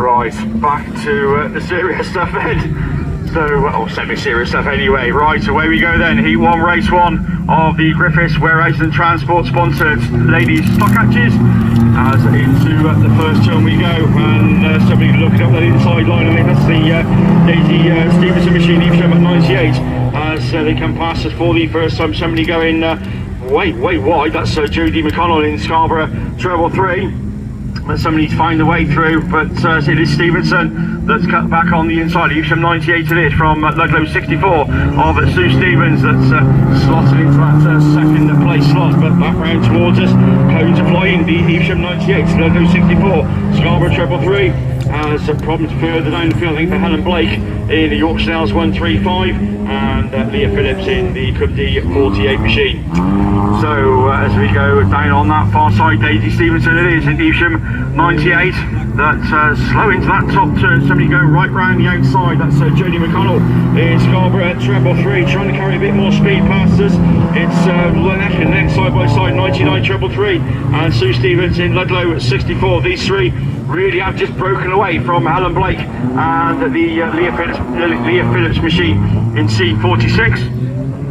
Right, back to the serious stuff then. So, or semi-serious stuff anyway. Right, away we go then. Heat 1, race 1 of the Griffiths Warehouse and Transport sponsored ladies Stockhatches. As into the first turn we go, and somebody looking up the inside line. I think that's the Daisy Stevenson machine, Evesham at 98. As they come past us for the first time, somebody going way wide. That's Jodie McConnell in Scarborough Treble 3. But somebody's find the way through, but it is Stevenson that's cut back on the inside. Evesham 98 it is from Ludlow 64 of Sue Stevens that's slotted into that second place slot, but back round towards us. Cones are flying, the Evesham 98, Ludlow 64, Scarborough Treble 3 has problems further down the field. I think for Helen Blake in the York Snails 135 and Leah Phillips in the Cubdy 48 machine. So as we go down on that far side, Daisy Stevenson it is in Evesham 98 that's slow into that top turn. Somebody going right round the outside. That's Jodie McConnell in Scarborough Treble 3 trying to carry a bit more speed past us. It's neck and neck, side by side, 99 Treble 3 and Sue Stevens in Ludlow at 64. These three really have just broken away from Helen Blake and the Leah Phillips machine in C46.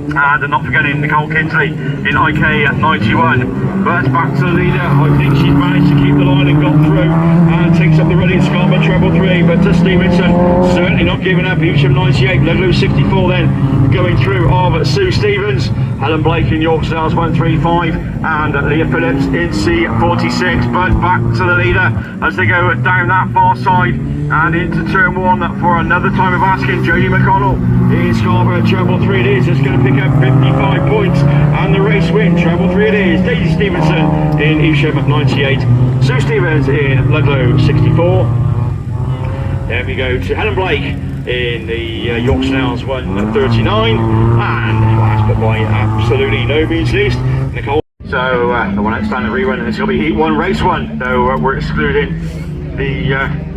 And not forgetting Nicole Kinsley in IK at 91. But back to the leader. I think she's managed to keep the line and got through and takes up the running Scarborough Treble 3. But Stevenson certainly not giving up. Evesham 98, Ludlow 64 then going through of Sue Stevens. Helen Blake in York Snails 135 and Leah Phillips in C46. But back to the leader as they go down that far side and into turn 1 for another time of asking. Jodie McConnell in Scarborough Treble 3 it is. It's going to pick up 55 points and the race win. Treble 3 it is. Daisy Stevenson in Evesham at 98. Sue Stevens in Ludlow 64. Then we go to Helen Blake in the York Snails 139 and last but by absolutely no means least, Nicole. So the one outstanding rerun, and it's going to be Heat 1, Race 1. So we're excluding the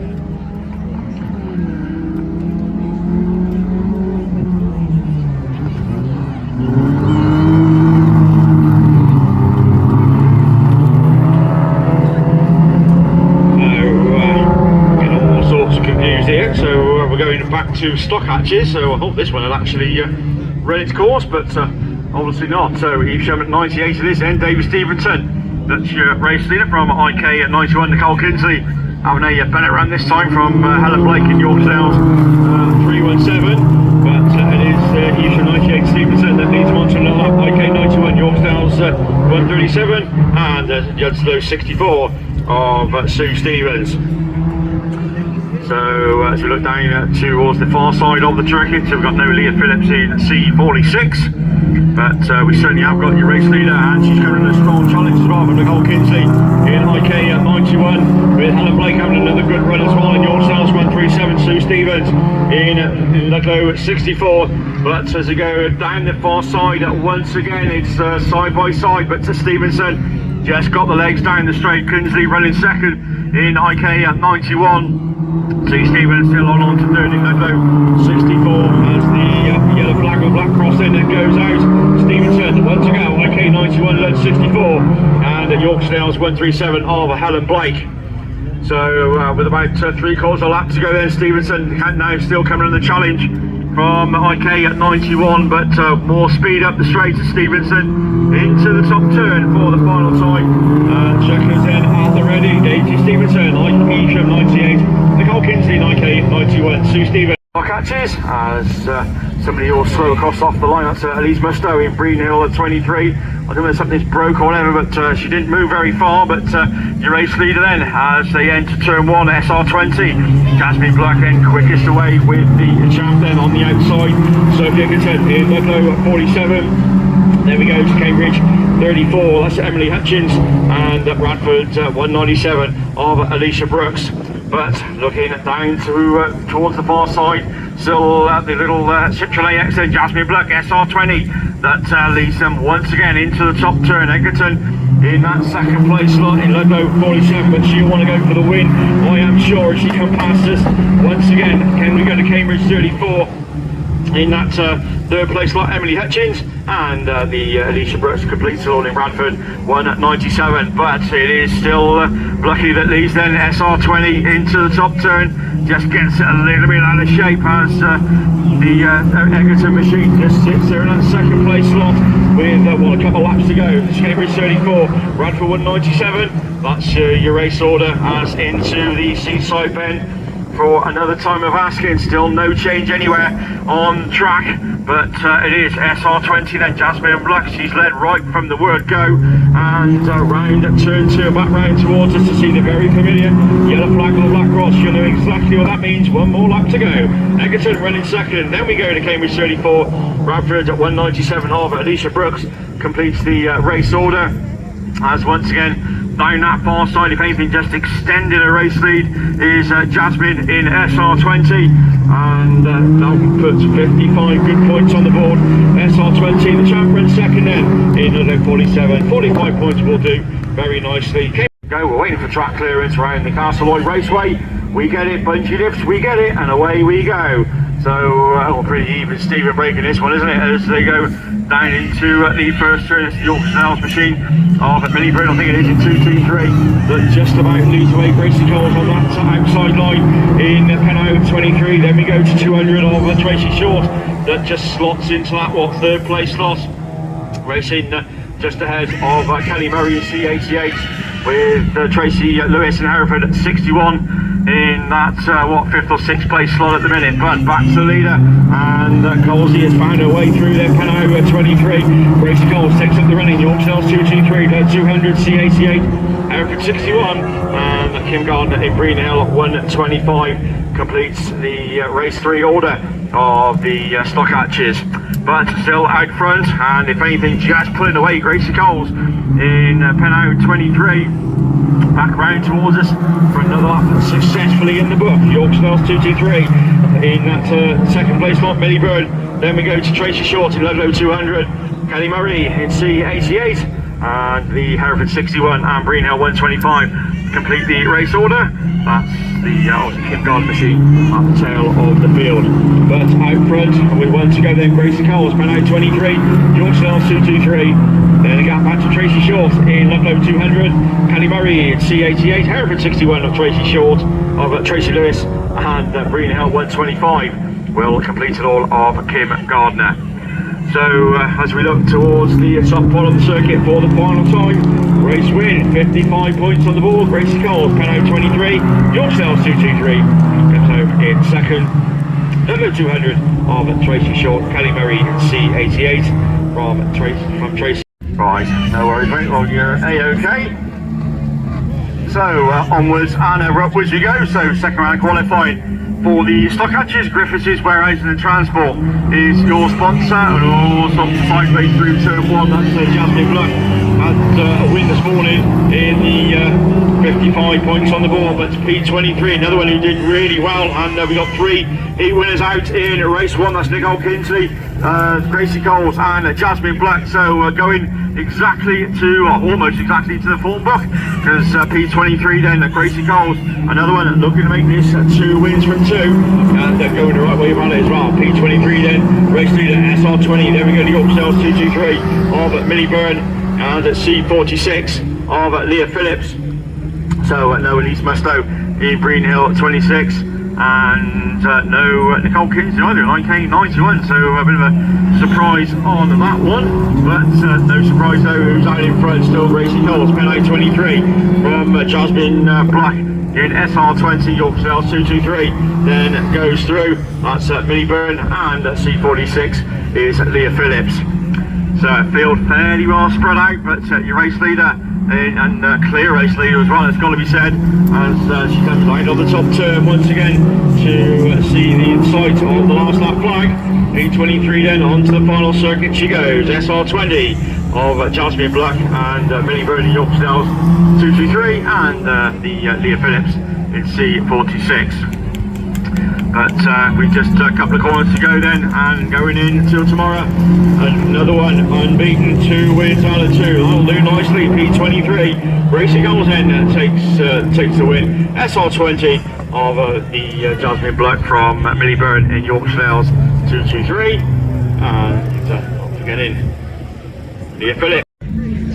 back to Stockhatches, so I hope this one will actually run its course, but obviously not. So Evesham at 98 it is then. David Stevenson, that's your race leader from IK at 91. Nicole Kinsley having a better run this time from Helen Blake in York Snails 317, but it is Evesham 98 Stevenson that leads them on to another lap. IK 91, York Snails 137 and Ludlow 64 of Sue Stevens. So as we look down towards the far side of the circuit, so we've got no Leah Phillips in C46, but we certainly have got your race leader, and she's coming in a strong challenge as well from Nicole Kinsley in IK at 91, with Helen Blake having another good run as well in York Snails 137, Sue Stevens in Ludlow at 64. But as we go down the far side, once again it's side by side, but to Stevenson just got the legs down the straight. Kinsley running second in IK at 91. See Stevens still on to third in Ludlow 64 as the yellow flag or black cross in that goes out. Stevenson once to go, IK 91, Lud 64 and at York Snails 137 of Helen Blake. So with about 3/4 of a lap to go then, Stevenson now still coming on the challenge from IK at 91, but more speed up the straight to Stevenson into the top turn for the final time. Checkers in at the ready. Daisy Stevenson, Evesham 98, Nicole Kinsley, IK 91, Sue Stevens. Catches as somebody will slow across off the line. That's Elise Musto in Breenhill at 23. I don't know if something's broke or whatever, but she didn't move very far. But your race leader then as they enter turn 1, SR20. Jasmine Black in quickest away with the champ then on the outside. Sophie Eggerton in Ludlow at 47. Then we go to Cambridge 34. That's Emily Hutchins, and at Bradford 197 of Alicia Brooks. But looking down towards the far side, still the little Citroën AX then, Jasmine Black SR20 that leads them once again into the top turn. Egerton in that second place slot in Ludlow 47, but she'll want to go for the win, I am sure, as she comes past us once again. Can we go to Cambridge 34? In that third place slot, Emily Hutchins, and the Alicia Brooks completes it all in Bradford, 197. But it is still lucky that leads then SR20 into the top turn, just gets it a little bit out of shape as the Egerton machine just sits there in that second place slot with well, a couple of laps to go. Cambridge 34, Bradford 197. That's your race order as into the Seaside Bend. For another time of asking, still no change anywhere on track, but it is SR20 then, Jasmine Black. She's led right from the word go, and round at turn 2, back round towards us to see the very familiar yellow flag on the black cross. You'll know exactly what that means. One more lap to go. Egerton running second, then we go to Cambridge 34, Bradford at 197 of Alicia Brooks completes the race order, as once again down that far side, if anything, just extending a race lead is Jasmine in SR20, and that puts 55 good points on the board. SR20, the champ, runs second then in 147. 45 points will do very nicely. Go, we're waiting for track clearance around the Castleloyd Raceway. We get it, bunchy lifts, we get it, and away we go. So, pretty even Stephen breaking this one, isn't it? As they go down into the first turn, it's the York Snails machine of Millie Bird, I think it is in 2-2-3, that just about leads away Gracie Coles on that outside line in Pennow 23. Then we go to 200 of Tracy Short, that just slots into that, third place slot, racing just ahead of Kelly Murray in C88, with Tracy Lewis and Hereford at 61 in that 5th or 6th place slot at the minute. But back to the leader, and Colsey has found her way through there. Pennow at 23, Gracie Coles takes up the running. York Snails 2-2-3, 200 C88, Hereford 61, and Kim Gardner in Breen Hill 125 completes the race 3 order of the Stockhatches. But still out front, and if anything, just pulling away Gracie Coles in Pennow 23. Back round towards us for another lap, successfully in the book. York Snails 2-2-3 in that second place slot, Millie Bird. Then we go to Tracy Short in Ludlow 200, Kelly Murray in C88, and the Hereford 61 and Breen Hill 125 complete the race order. That's the Kim Gardner machine at the tail of the field. But out front, with one to go then, Gracie Coles, Pennow 23, York Snails 2-2-3. Then a gap back to Tracy Short in Ludlow 200, Kelly Murray in C88, Hereford 61 of Tracy Short, of Tracy Lewis, and Breen Hill 125 will complete it all of Kim Gardner. So as we look towards the top part of the circuit for the final time, race win, 55 points on the board, Gracie Coles, Pennow 23, York Snails 2-2-3, comes home in second. Ludlow 200 of Tracy Short, Kelly Murray in C88 from Tracy. Right, no worries mate, well you're A-OK. So onwards and upwards you go. So second round qualifying for the Stockhatches, Griffiths, Warehousing and Transport is your sponsor, and also sideways through turn 1, that's Jasmine Black. Had a win this morning in the 55 points on the board, but P23, another one who did really well, and we got 3 heat winners out in race 1, that's Nicole Kinsley, Gracie Coles and Jasmine Black. So going exactly to, almost exactly to the form book, because P23 then, Gracie Coles, another one looking to make this 2 wins from 2, and going the right way around it as well. P23 then, race leader SR20, then we go to York Snails 2-2-3 of Millie Byrne, and at C46 of Leah Phillips. So no Elise Musto in Breen Hill 26, and no Nicole Kinsley either, 9K91, so a bit of a surprise on that one, but no surprise though who's out in front, still Gracie Coles, Pennow 23 from Jasmine Black in SR20, York Snails 2-2-3, then goes through, that's Millie Byrne, and C46 is Leah Phillips. So field fairly well spread out, but your race leader and clear race leader as well, it's got to be said, as she comes right on the top turn once again to see the inside of the last lap flag. P23 then onto the final circuit she goes, SR20 of Jasmine Black and Millie Byrne in York Snails 2-2-3, and the Leah Phillips in C46. But we've just a couple of corners to go then, and going in until tomorrow, another one unbeaten, 2 wins out of 2. That'll do nicely. P23, Gracie Coles then takes the win. SR20 of the Jasmine Black from Millie Byrne in York Snails 223, and not forgetting the Philip.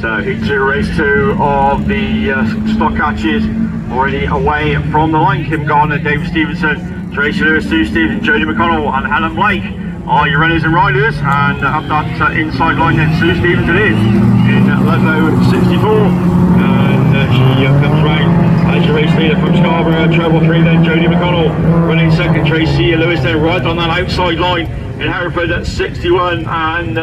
So heat 2, race 2 of the Stockhatches already away from the line. Kim Gardner, David Stevenson, Tracy Lewis, Sue Stevens, Jodie McConnell and Helen Blake are your runners and riders, and up that inside line then Sue Stevens it is in Ludlow 64, and she comes round as your race leader from Scarborough. Treble 3 then Jodie McConnell running second. Tracy Lewis then right on that outside line in Hereford at 61, and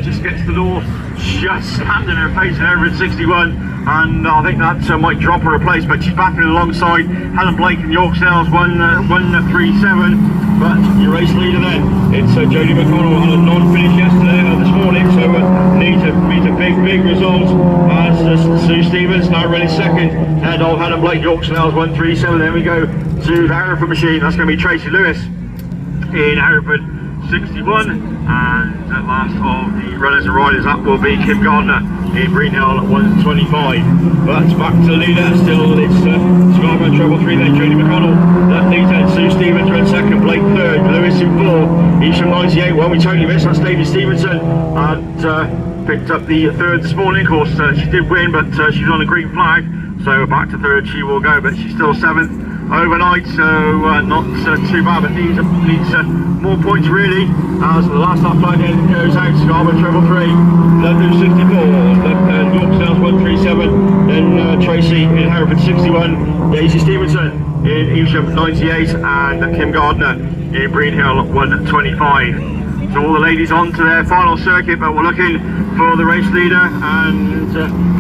just gets the door just slammed in her face in Hereford 61, and I think that might drop her a place, but she's backing alongside Helen Blake and York Sales 137. But your race leader then, it's Jodie McConnell on a non-finish yesterday this morning, so needs a big result as Sue Stevens now running second, and Helen Blake, York Sales 137. Then we go to the Hereford machine. That's going to be Tracy Lewis in Hereford 61, and last of the runners and riders up will be Kim Gardner in Greenhill 125. But back to the leader, still it's Scarborough Treble 3 then Jodie McConnell that leads, then Sue Stevens in second, Blake third, Lewis in 4, Isham 98. Well, we totally missed, that's David Stevenson, and picked up the third this morning. Of course she did win, but she's on a green flag, so back to third she will go, but she's still 7th overnight, so not too bad, but needs more points really, as the last lap flag then goes out. Scarborough Treble 3, Ludlow 64, York Sales 137, then Tracy in Hereford 61, Daisy Stevenson in Evesham 98, and Kim Gardner in Greenhill 125. So all the ladies on to their final circuit, but we're looking for the race leader and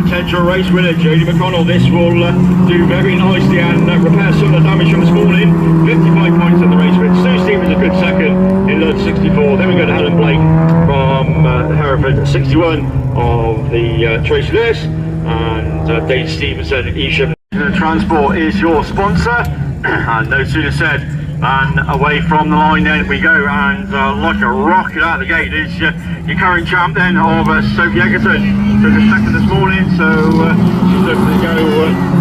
potential race winner, Jodie McConnell. This will do very nicely and repair some of the damage from this morning. 55 points in the race win. Sue Stevens a good second in Lud 64. Then we go to Helen Blake from Hereford 61 of the Tracy Lewis, and Dave Stevenson at Evesham. Transport is your sponsor, and no sooner said and away from the line then we go, and like a rocket out of the gate is your current champ then of Sophie Egerton. Took a second this morning, so she's looking to go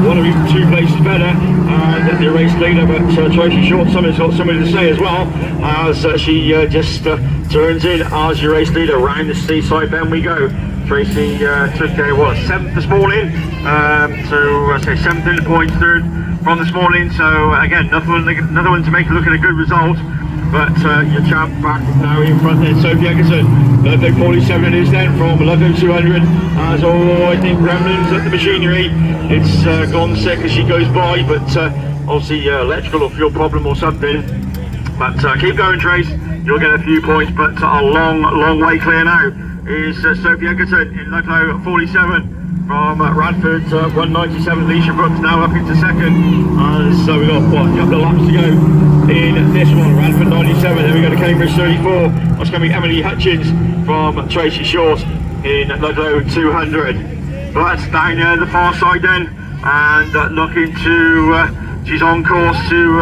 one or even 2 places better, and the race leader, but Tracy Short somebody's got something to say as well, as she just turns in as your race leader round the seaside bend we go. Tracy took a 7th this morning, so I say 7th in the points, 3rd from this morning, so again another one to make it look at a good result. But your champ back now in front there, Sophie Egerton. Ludlow 47 it is then from Ludlow 200, as I think Gremlins at the machinery, it's gone sick as she goes by, but obviously electrical or fuel problem or something. But keep going Trace, you'll get a few points, but a long way clear now is Sophie Egerton in Ludlow 47 from Radford 197. Alicia Brooks now up into second, so we've got a couple of laps to go in this one. Radford 97, then we go to Cambridge 34. That's going to be Emily Hutchins from Tracy Short in Ludlow 200. So that's down there the far side then, and looking to she's on course to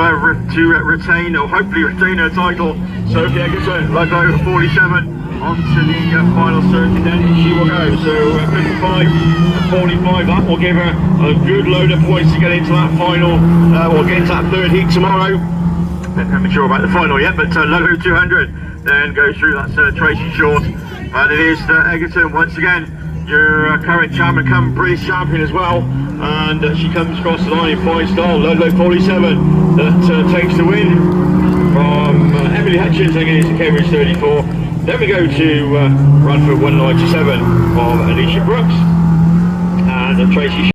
retain, or hopefully retain her title. Sophie Egerton, Ludlow 47. On to the final circuit then she will go, so 55 and 45, that will give her a good load of points to get into that final, or get into that third heat tomorrow. I'm not sure about the final yet, but Ludlow 200 then goes through. That's Tracy Short, but it is Egerton once again, your current champion, come British champion as well, and she comes across the line in fine style. Ludlow 47 that takes the win from Emily Hutchins, against Cambridge 34. Then we go to Radford 197 of Alicia Brooks and Tracy